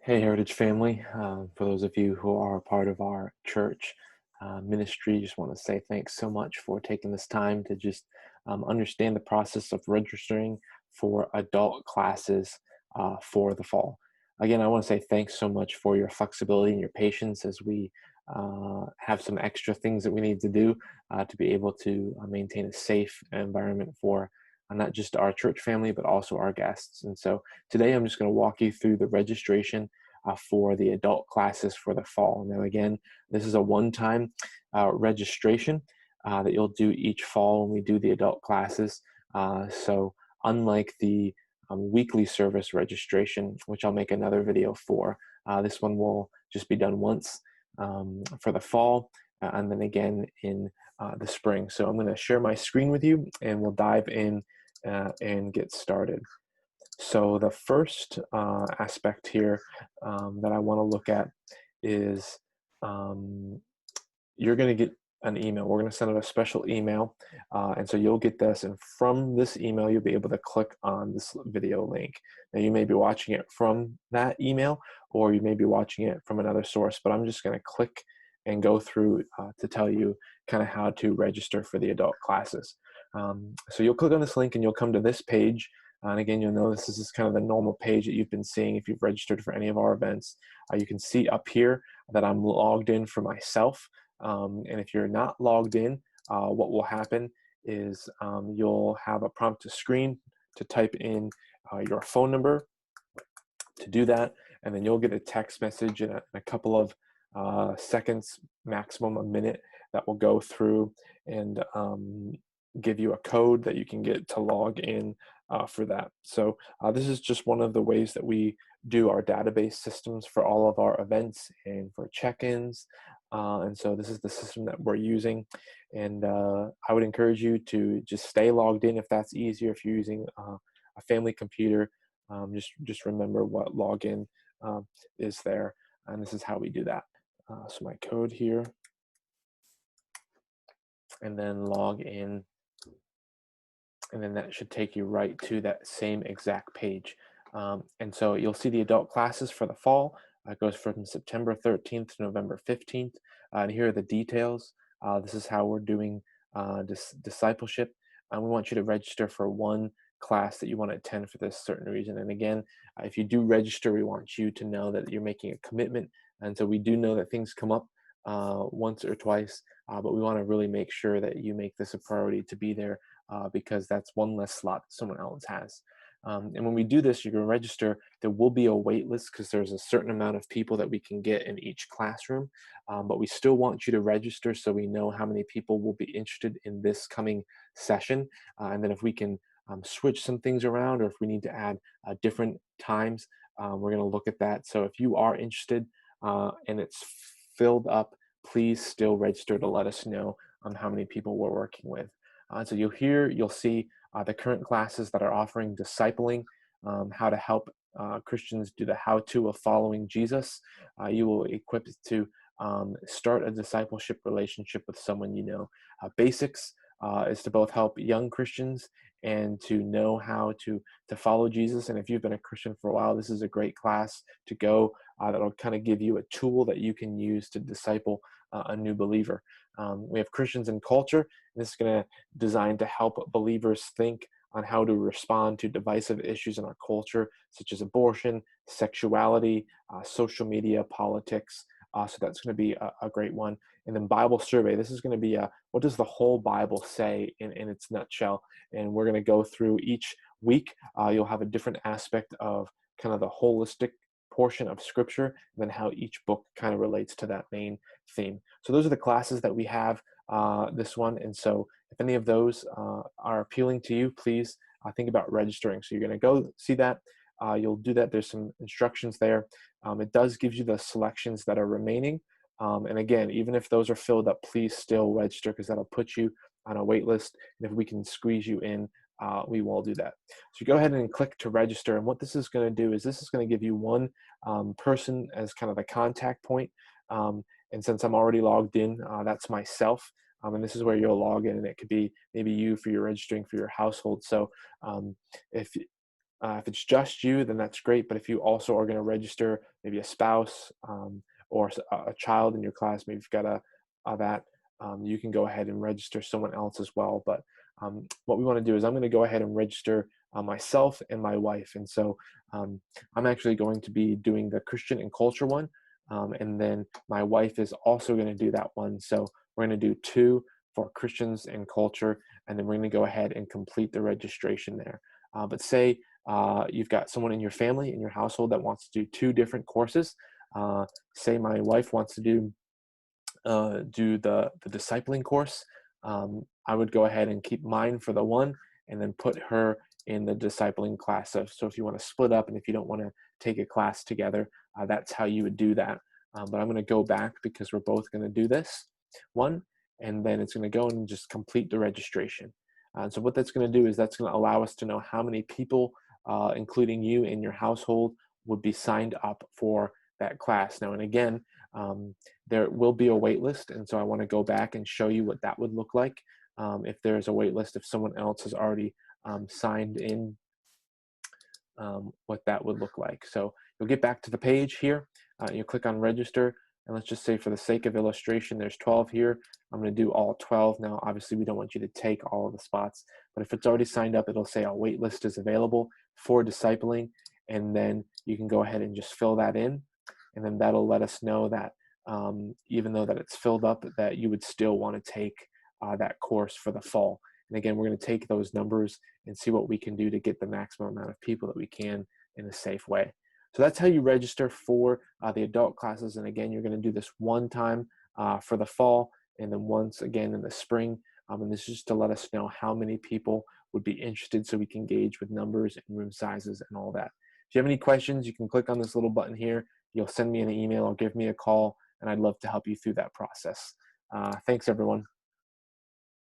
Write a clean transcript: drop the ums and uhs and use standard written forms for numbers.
Hey, Heritage family. For those of you who are a part of our church ministry, just want to say thanks so much for taking this time to just understand the process of registering for adult classes for the fall. Again, I want to say thanks so much for your flexibility and your patience as we have some extra things that we need to do to be able to maintain a safe environment for not just our church family, but also our guests. And so today I'm just going to walk you through the registration for the adult classes for the fall. Now, again, this is a one-time registration that you'll do each fall when we do the adult classes. So unlike the weekly service registration, which I'll make another video for, this one will just be done once for the fall and then again in the spring. So I'm going to share my screen with you and we'll dive in and get started. So the first aspect here that I want to look at is you're going to get an email. We're going to send out a special email, and so you'll get this. And from this email, you'll be able to click on this video link. Now, you may be watching it from that email, or you may be watching it from another source. But I'm just going to click and go through to tell you kind of how to register for the adult classes. So you'll click on this link, and you'll come to this page. And again, you'll notice this is kind of the normal page that you've been seeing if you've registered for any of our events. You can see up here that I'm logged in for myself. And if you're not logged in, what will happen is you'll have a prompt to screen to type in your phone number to do that, and then you'll get a text message in a couple of seconds, maximum a minute, that will go through and give you a code that you can get to log in for that. So this is just one of the ways that we do our database systems for all of our events and for check-ins. And so this is the system that we're using. And I would encourage you to just stay logged in if that's easier. If you're using a family computer, just remember what login is there. And this is how we do that. So my code here, and then log in, and then that should take you right to that same exact page. And so you'll see the adult classes for the fall. It goes from September 13th to November 15th. And here are the details. This is how we're doing discipleship. And we want you to register for one class that you want to attend for this certain reason. And again, if you do register, we want you to know that you're making a commitment. And so we do know that things come up once or twice, but we want to really make sure that you make this a priority to be there because that's one less slot that someone else has. And when we do this, you're going to register. There will be a wait list because there's a certain amount of people that we can get in each classroom, but we still want you to register so we know how many people will be interested in this coming session. And then if we can switch some things around, or if we need to add different times, we're going to look at that. So if you are interested and it's filled up, please still register to let us know how many people we're working with. So you'll see the current classes that are offering discipling, how to help Christians do the how-to of following Jesus. You will equip to start a discipleship relationship with someone you know. Basics is to both help young Christians and to know how to follow Jesus. And if you've been a Christian for a while, this is a great class to go. That'll kind of give you a tool that you can use to disciple a new believer. We have Christians in culture, and this is going to designed to help believers think on how to respond to divisive issues in our culture, such as abortion, sexuality, social media, politics. So that's going to be a great one. And then Bible survey. This is going to be what does the whole Bible say in its nutshell? And we're going to go through each week. You'll have a different aspect of kind of the holistic portion of scripture, and then how each book kind of relates to that main theme. So those are the classes that we have this one. And so if any of those are appealing to you, please think about registering. So you're going to go see that. You'll do that. There's some instructions there. It does give you the selections that are remaining. And again, even if those are filled up, please still register because that'll put you on a wait list. And if we can squeeze you in, we will do that. So you go ahead and click to register. And what this is going to do is this is going to give you one person as kind of the contact point. And since I'm already logged in, that's myself. And this is where you'll log in, and it could be maybe you for your registering for your household. So if If it's just you, then that's great. But if you also are going to register maybe a spouse or a child in your class, maybe you've got that, you can go ahead and register someone else as well. But what we want to do is I'm going to go ahead and register myself and my wife. And so I'm actually going to be doing the Christian and culture one. And then my wife is also going to do that one. So we're going to do 2 for Christians and culture, and then we're going to go ahead and complete the registration there. But say you've got someone in your family, in your household, that wants to do 2 different courses. Say my wife wants to do the discipling course. I would go ahead and keep mine for the one, and then put her in the discipling class. So if you want to split up, and if you don't want to take a class together, that's how you would do that. But I'm going to go back because we're both going to do this one, and then it's going to go and just complete the registration. So what that's going to do is that's going to allow us to know how many people, including you in your household, would be signed up for that class. Now, and again, there will be a wait list, and so I want to go back and show you what that would look like if there's a wait list, if someone else has already signed in, what that would look like. So you'll get back to the page here, you'll click on register, and let's just say for the sake of illustration, there's 12 here. I'm going to do all 12. Now, obviously, we don't want you to take all of the spots, but if it's already signed up, it'll say a wait list is available for discipling, and then you can go ahead and just fill that in, and then that'll let us know that even though that it's filled up, that you would still want to take that course for the fall. And again, we're going to take those numbers and see what we can do to get the maximum amount of people that we can in a safe way. So that's how you register for the adult classes. And again, you're going to do this one time for the fall, and then once again in the spring. And this is just to let us know how many people would be interested, so we can gauge with numbers and room sizes and all that. If you have any questions, you can click on this little button here. You'll send me an email or give me a call, and I'd love to help you through that process. Thanks, everyone.